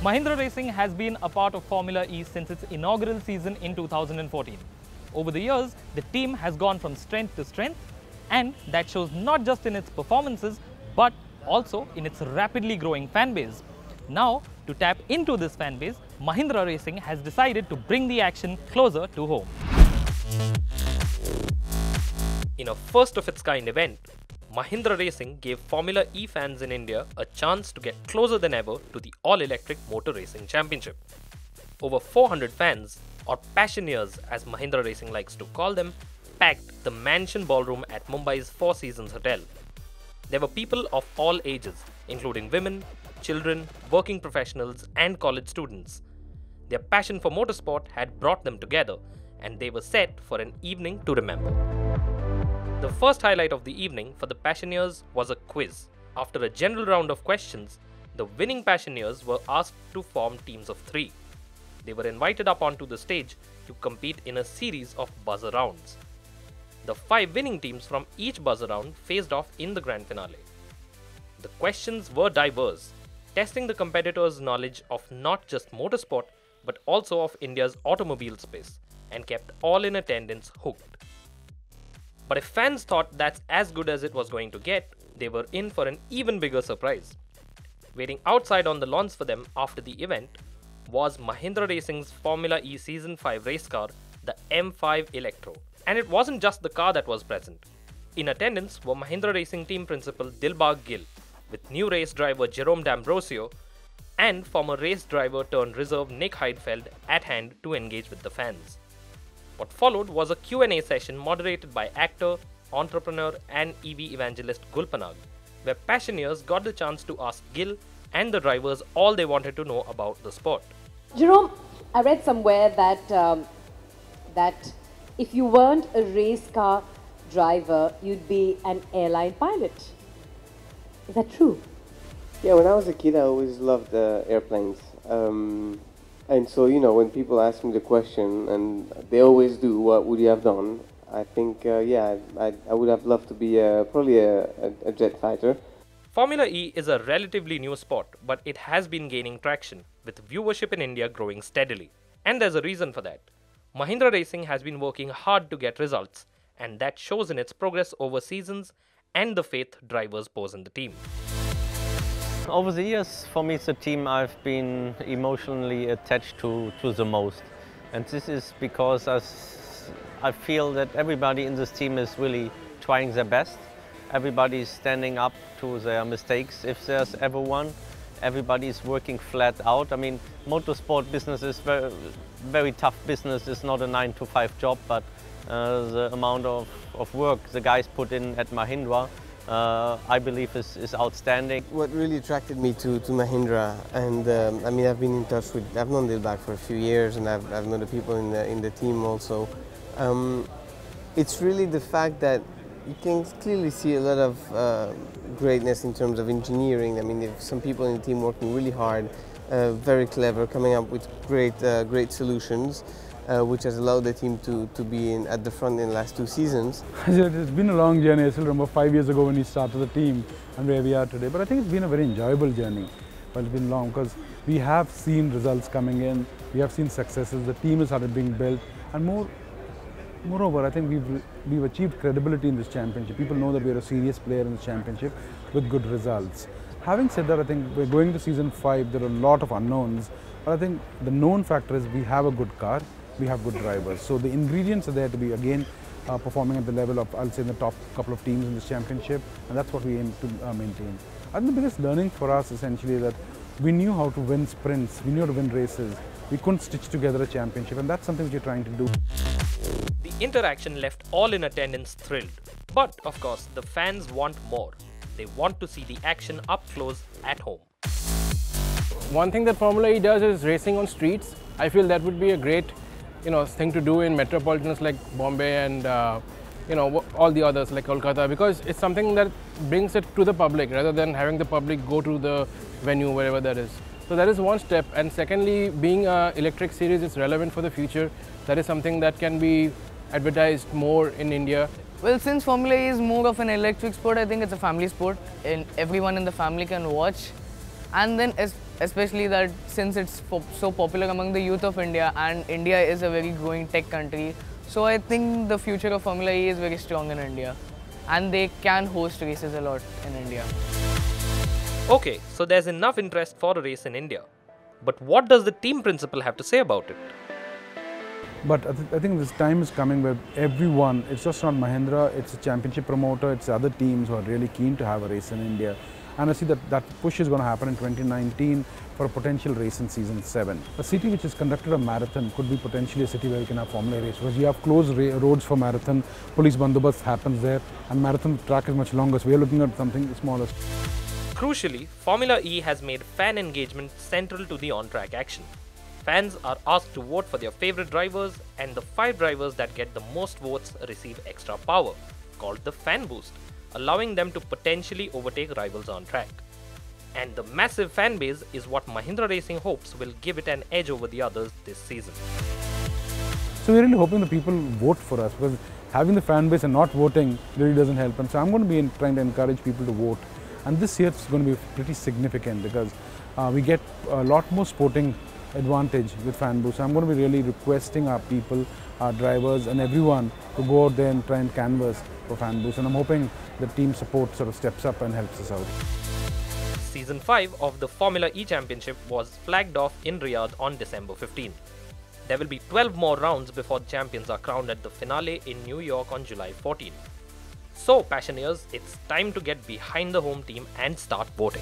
Mahindra Racing has been a part of Formula E since its inaugural season in 2014. Over the years, the team has gone from strength to strength, and that shows not just in its performances but also in its rapidly growing fan base. Now, to tap into this fan base, Mahindra Racing has decided to bring the action closer to home. In a first-of-its-kind event, Mahindra Racing gave Formula E fans in India a chance to get closer than ever to the all-electric motor racing championship. Over 400 fans, or Passioneers as Mahindra Racing likes to call them, packed the Mansion Ballroom at Mumbai's Four Seasons Hotel. There were people of all ages, including women, children, working professionals and college students. Their passion for motorsport had brought them together, and they were set for an evening to remember. The first highlight of the evening for the Passioneers was a quiz. After a general round of questions, the winning Passioneers were asked to form teams of 3. They were invited up onto the stage to compete in a series of buzzer rounds. The 5 winning teams from each buzzer round faced off in the grand finale. The questions were diverse, testing the competitors' knowledge of not just motorsport but also of India's automobile space, and kept all in attendance hooked. But if fans thought that's as good as it was going to get, they were in for an even bigger surprise. Waiting outside on the lawns for them after the event was Mahindra Racing's Formula E Season 5 race car, the M5 Electro. And it wasn't just the car that was present. In attendance were Mahindra Racing team principal Dilbagh Gill, with new race driver Jerome D'Ambrosio and former race driver turned reserve Nick Heidfeld at hand to engage with the fans. What followed was a Q&A session moderated by actor, entrepreneur and EV evangelist Gulpanag, where Passioneers got the chance to ask Gill and the drivers all they wanted to know about the sport. Jerome, I read somewhere that if you weren't a race car driver, you'd be an airline pilot. Is that true? Yeah, when I was a kid, I always loved airplanes. And so, you know, when people ask me the question, and they always do, what would you have done? I think, yeah, I would have loved to be probably a jet fighter. Formula E is a relatively new sport, but it has been gaining traction, with viewership in India growing steadily. And there's a reason for that. Mahindra Racing has been working hard to get results, and that shows in its progress over seasons and the faith drivers pose in the team. Over the years, for me, it's a team I've been emotionally attached to the most. And this is because I feel that everybody in this team is really trying their best. Everybody's standing up to their mistakes, if there's ever one. Everybody's working flat out. I mean, motorsport business is very tough business. It's not a 9-to-5 job, but the amount of work the guys put in at Mahindra, I believe is outstanding. What really attracted me to Mahindra, and I mean, I've been in touch with, I've known Dilbagh for a few years, and I've known the people in the team also. It's really the fact that you can clearly see a lot of greatness in terms of engineering. I mean, some people in the team working really hard, very clever, coming up with great solutions, which has allowed the team to be at the front in the last 2 seasons. It's been a long journey. I still remember 5 years ago when we started the team and where we are today. But I think it's been a very enjoyable journey. But it's been long because we have seen results coming in, we have seen successes, the team has started being built, and moreover, I think we've achieved credibility in this championship. People know that we're a serious player in this championship with good results. Having said that, I think we're going to season 5, there are a lot of unknowns. But I think the known factor is we have a good car, we have good drivers. So the ingredients are there to be, again, performing at the level of, I'll say, in the top couple of teams in this championship. And that's what we aim to maintain. I think the biggest learning for us essentially is that we knew how to win sprints, we knew how to win races. We couldn't stitch together a championship, and that's something which we're trying to do. The interaction left all in attendance thrilled. But, of course, the fans want more. They want to see the action up close at home. One thing that Formula E does is racing on streets. I feel that would be a great, thing to do in metropolitans like Bombay and all the others like Kolkata, because it's something that brings it to the public rather than having the public go to the venue wherever that is. So that is one step. And secondly, being an electric series is relevant for the future. That is something that can be advertised more in India. Well, since Formula E is more of an electric sport, I think it's a family sport and everyone in the family can watch. And then especially that since it's so popular among the youth of India, and India is a very growing tech country. So I think the future of Formula E is very strong in India, and they can host races a lot in India. Okay, so there's enough interest for a race in India. But what does the team principal have to say about it? But I think this time is coming where everyone, it's just not Mahindra, it's a championship promoter, it's other teams who are really keen to have a race in India. And I see that push is going to happen in 2019 for a potential race in season 7. A city which has conducted a marathon could be potentially a city where you can have Formula race, because you have closed roads for marathon, police bandobast happens there, and marathon track is much longer, so we are looking at something smaller. Crucially, Formula E has made fan engagement central to the on-track action. Fans are asked to vote for their favorite drivers, and the 5 drivers that get the most votes receive extra power, called the fan boost, allowing them to potentially overtake rivals on track. And the massive fan base is what Mahindra Racing hopes will give it an edge over the others this season. So we're really hoping the people vote for us, because having the fan base and not voting really doesn't help. And so I'm going to be trying to encourage people to vote. And this year it's going to be pretty significant, because we get a lot more sporting advantage with fan boost. So I'm going to be really requesting our people, our drivers and everyone to go out there and try and canvass for fan boost. And I'm hoping the team support sort of steps up and helps us out. Season 5 of the Formula E Championship was flagged off in Riyadh on December 15. There will be 12 more rounds before the champions are crowned at the finale in New York on July 14. So, Passioneers, it's time to get behind the home team and start voting.